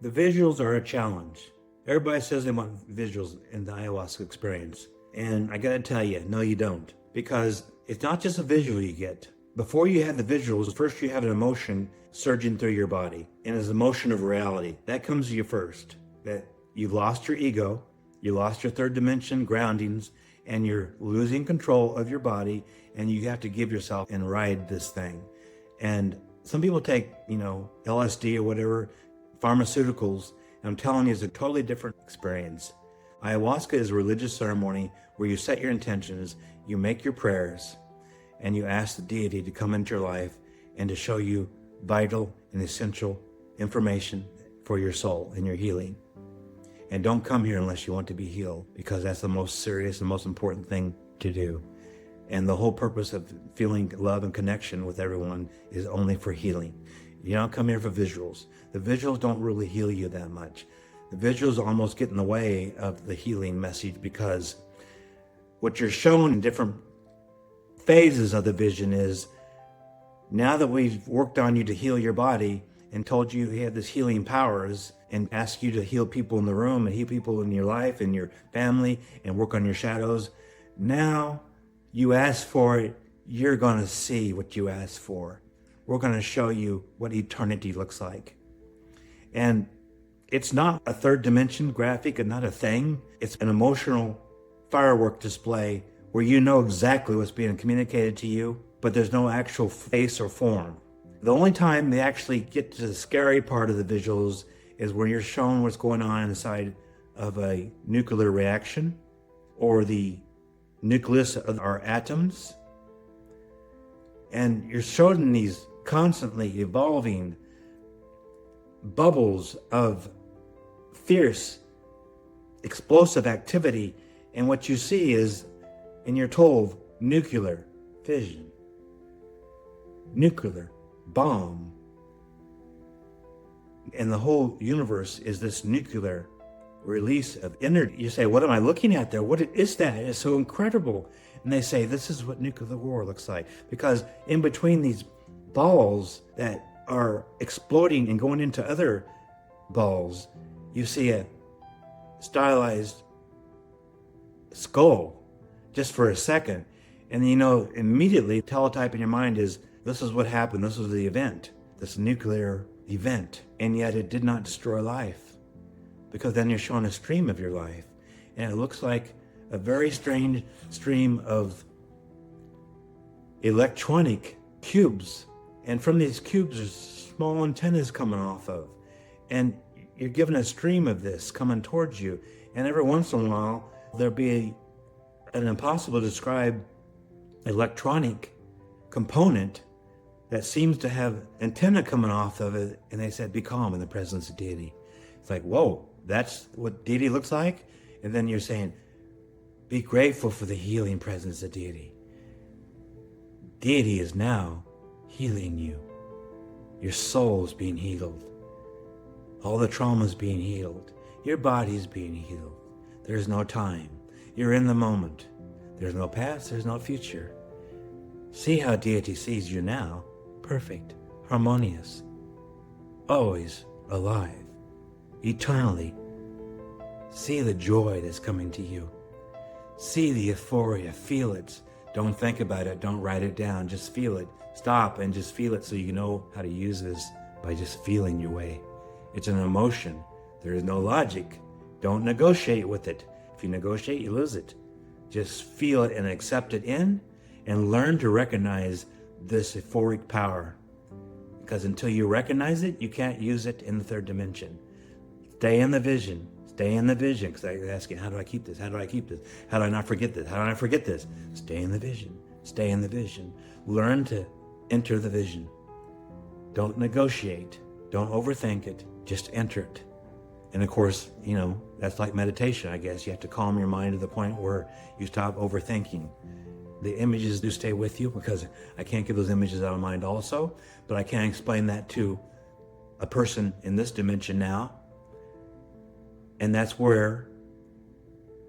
The visuals are a challenge. Everybody says they want visuals in the ayahuasca experience. And I gotta tell you, no, you don't. Because it's not just a visual you get. Before you have the visuals, first you have an emotion surging through your body. And it's an emotion of reality. That comes to you first. That you've lost your ego, you lost your third dimension groundings, and you're losing control of your body, and you have to give yourself and ride this thing. And some people take, LSD or whatever, pharmaceuticals, and I'm telling you, it's a totally different experience. Ayahuasca is a religious ceremony where you set your intentions, you make your prayers, and you ask the deity to come into your life and to show you vital and essential information for your soul and your healing. And don't come here unless you want to be healed, because that's the most serious and most important thing to do. And the whole purpose of feeling love and connection with everyone is only for healing. You don't come here for visuals. The visuals don't really heal you that much. The visuals almost get in the way of the healing message, because what you're shown in different phases of the vision is, now that we've worked on you to heal your body and told you you have this healing powers and asked you to heal people in the room and heal people in your life and your family and work on your shadows, now you ask for it, you're going to see what you asked for. We're going to show you what eternity looks like. And it's not a third dimension graphic and not a thing. It's an emotional firework display where you know exactly what's being communicated to you, but there's no actual face or form. The only time they actually get to the scary part of the visuals is when you're shown what's going on inside of a nuclear reaction or the nucleus of our atoms. And you're shown these constantly evolving bubbles of fierce, explosive activity. And what you see is, and you're told, nuclear fission, nuclear bomb. And the whole universe is this nuclear release of energy. You say, what am I looking at there? What is that? It's so incredible. And they say, this is what nuclear war looks like. Because in between these balls that are exploding and going into other balls, you see a stylized skull just for a second. And immediately teletype in your mind is, this is what happened. This was the event, this nuclear event. And yet it did not destroy life, because then you're shown a stream of your life. And it looks like a very strange stream of electronic cubes. And from these cubes, there's small antennas coming off of. And you're given a stream of this coming towards you. And every once in a while, there'll be an impossible to describe electronic component that seems to have antenna coming off of it. And they said, be calm in the presence of deity. It's like, whoa, that's what deity looks like? And then you're saying, be grateful for the healing presence of deity. Deity is now healing you. Your soul is being healed. All the trauma is being healed. Your body is being healed. There's no time. You're in the moment. There's no past, there's no future. See how deity sees you now. Perfect, harmonious, always alive, eternally. See the joy that's coming to you. See the euphoria, feel it. Don't think about it, don't write it down, just feel it. Stop and just feel it so you know how to use this by just feeling your way. It's an emotion. There is no logic. Don't negotiate with it. If you negotiate, you lose it. Just feel it and accept it in, and learn to recognize this euphoric power. Because until you recognize it, you can't use it in the third dimension. Stay in the vision. Stay in the vision. Because I was asking, how do I keep this? How do I keep this? How do I not forget this? How do I not forget this? Stay in the vision. Stay in the vision. Learn to enter the vision. Don't negotiate. Don't overthink it. Just enter it. And of course, that's like meditation, I guess. You have to calm your mind to the point where you stop overthinking. The images do stay with you, because I can't get those images out of mind also, but I can explain that to a person in this dimension now. And that's where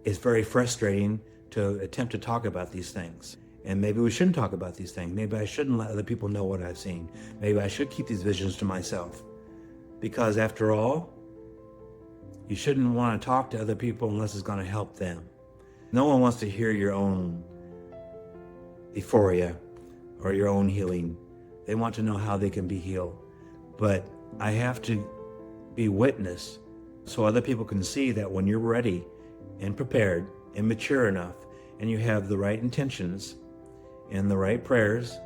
it's very frustrating to attempt to talk about these things. And maybe we shouldn't talk about these things. Maybe I shouldn't let other people know what I've seen. Maybe I should keep these visions to myself. Because after all, You shouldn't want to talk to other people unless it's going to help them. No one wants to hear your own euphoria or your own healing. They want to know how they can be healed. But I have to be witness so other people can see that when you're ready and prepared and mature enough and you have the right intentions and the right prayers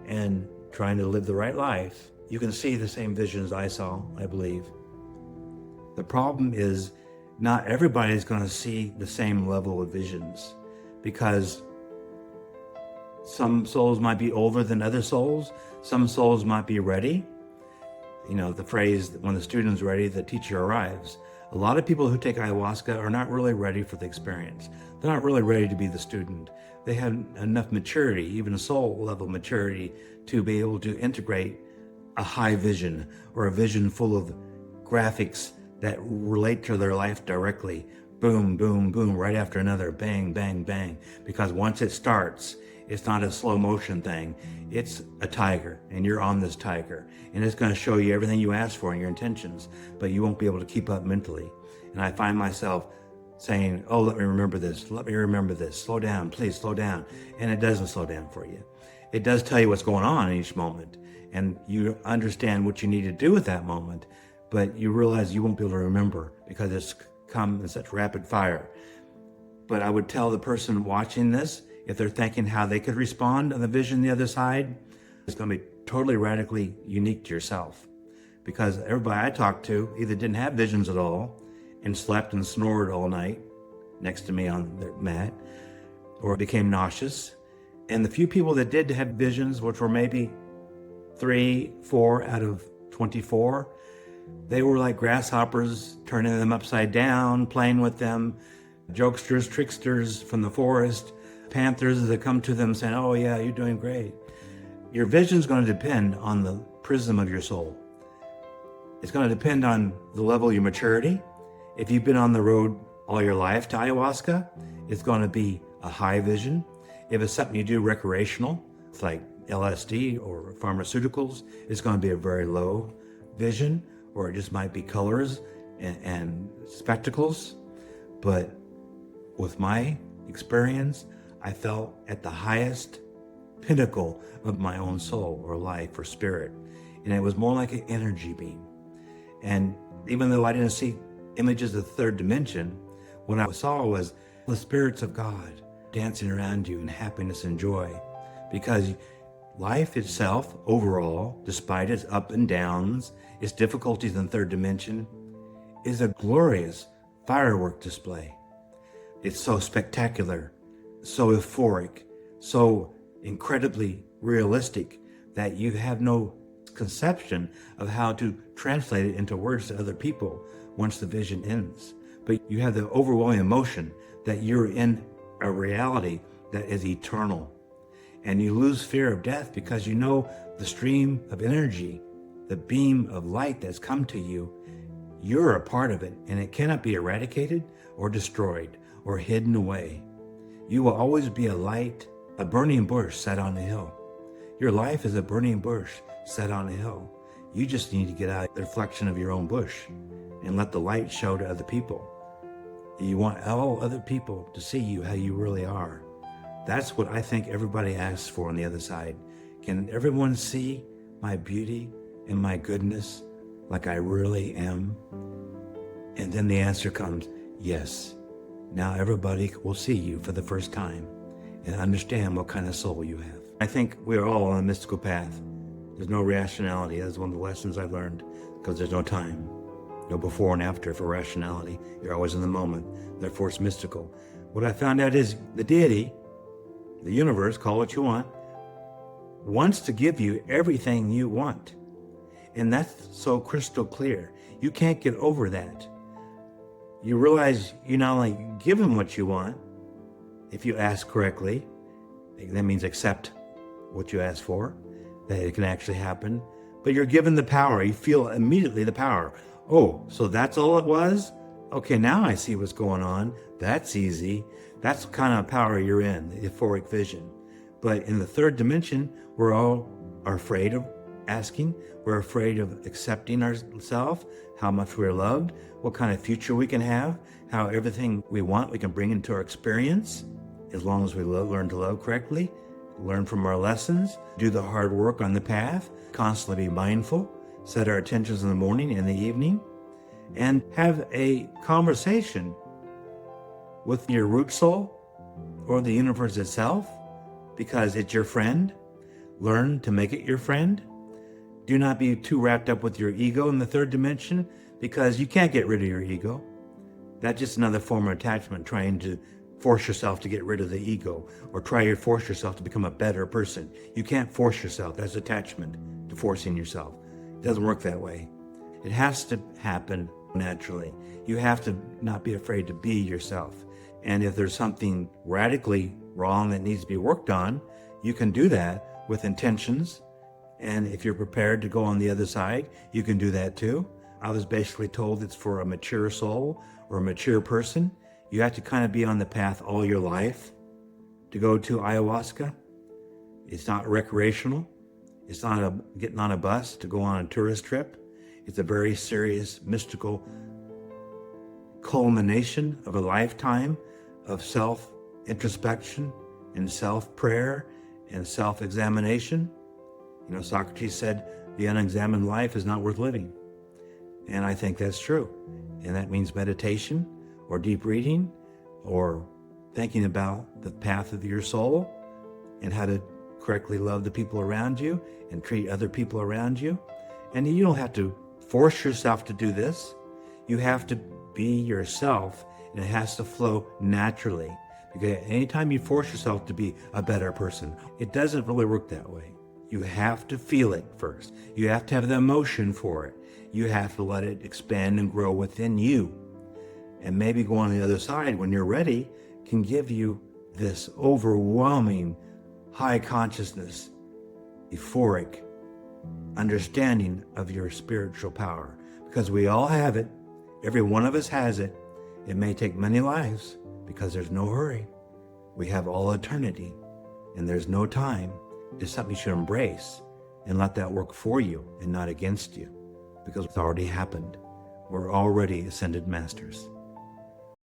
and trying to live the right life, you can see the same visions I saw, I believe. The problem is not everybody's going to see the same level of visions, because some souls might be older than other souls. Some souls might be ready. You know, the phrase, when the student's ready, the teacher arrives. A lot of people who take ayahuasca are not really ready for the experience. They're not really ready to be the student. They have enough maturity, even soul level maturity, to be able to integrate a high vision or a vision full of graphics that relate to their life directly. Boom, boom, boom, right after another, bang, bang, bang. Because once it starts, it's not a slow motion thing. It's a tiger, and you're on this tiger. And it's going to show you everything you asked for and your intentions, but you won't be able to keep up mentally. And I find myself saying, oh, let me remember this. Let me remember this. Slow down, please slow down. And it doesn't slow down for you. It does tell you what's going on in each moment. And you understand what you need to do at that moment, but you realize you won't be able to remember because it's come in such rapid fire. But I would tell the person watching this, if they're thinking how they could respond on the vision the other side, it's going to be totally radically unique to yourself. Because everybody I talked to either didn't have visions at all and slept and snored all night next to me on their mat, or became nauseous. And the few people that did have visions, which were maybe 3, 4 out of 24, they were like grasshoppers, turning them upside down, playing with them, jokesters, tricksters from the forest, panthers that come to them saying, oh yeah, you're doing great. Your vision's going to depend on the prism of your soul. It's going to depend on the level of your maturity. If you've been on the road all your life to ayahuasca, it's going to be a high vision. If it's something you do recreational, it's like LSD or pharmaceuticals, it's going to be a very low vision, or it just might be colors and spectacles. But with my experience, I felt at the highest pinnacle of my own soul or life or spirit. And it was more like an energy beam. And even though I didn't see images of the third dimension, what I saw was the spirits of God dancing around you in happiness and joy. Because life itself, overall, despite its up and downs, its difficulties in third dimension, is a glorious firework display. It's so spectacular, so euphoric, so incredibly realistic that you have no conception of how to translate it into words to other people once the vision ends. But you have the overwhelming emotion that you're in a reality that is eternal. And you lose fear of death because you know the stream of energy, the beam of light that's come to you, you're a part of it, and it cannot be eradicated or destroyed or hidden away. You will always be a light, a burning bush set on a hill. Your life is a burning bush set on a hill. You just need to get out the reflection of your own bush and let the light show to other people. You want all other people to see you how you really are. That's what I think everybody asks for on the other side. Can everyone see my beauty and my goodness like I really am? And then the answer comes, yes. Now everybody will see you for the first time and understand what kind of soul you have. I think we're all on a mystical path. There's no rationality. That's one of the lessons I've learned, because there's no time, no before and after for rationality. You're always in the moment. Therefore, it's mystical. What I found out is the deity, the universe, call it what you want, wants to give you everything you want. And that's so crystal clear. You can't get over that. You realize you not only give him what you want, if you ask correctly, that means accept what you ask for, that it can actually happen, but you're given the power. You feel immediately the power. Oh, so that's all it was? Okay, now I see what's going on. That's easy. That's the kind of power you're in, the euphoric vision. But in the third dimension, we're all are afraid of asking. We're afraid of accepting ourselves, how much we're loved, what kind of future we can have, how everything we want we can bring into our experience, as long as we learn to love correctly, learn from our lessons, do the hard work on the path, constantly be mindful, set our intentions in the morning and the evening, and have a conversation with your root soul or the universe itself, because it's your friend. Learn to make it your friend. Do not be too wrapped up with your ego in the third dimension, because you can't get rid of your ego. That's just another form of attachment, trying to force yourself to get rid of the ego, or try to force yourself to become a better person. You can't force yourself. That's attachment to forcing yourself. It doesn't work that way. It has to happen naturally. You have to not be afraid to be yourself. And if there's something radically wrong that needs to be worked on, you can do that with intentions. And if you're prepared to go on the other side, you can do that too. I was basically told it's for a mature soul or a mature person. You have to kind of be on the path all your life to go to ayahuasca. It's not recreational. It's not getting on a bus to go on a tourist trip. It's a very serious, mystical culmination of a lifetime of self-introspection and self-prayer and self-examination. Socrates said, the unexamined life is not worth living. And I think that's true. And that means meditation or deep reading or thinking about the path of your soul and how to correctly love the people around you and treat other people around you. And you don't have to force yourself to do this. You have to be yourself, and it has to flow naturally. Because anytime you force yourself to be a better person, it doesn't really work that way. You have to feel it first. You have to have the emotion for it. You have to let it expand and grow within you. And maybe go on the other side when you're ready can give you this overwhelming high consciousness, euphoric understanding of your spiritual power. Because we all have it. Every one of us has it. It may take many lives because there's no hurry. We have all eternity and there's no time. It's something you should embrace and let that work for you and not against you, because it's already happened. We're already ascended masters.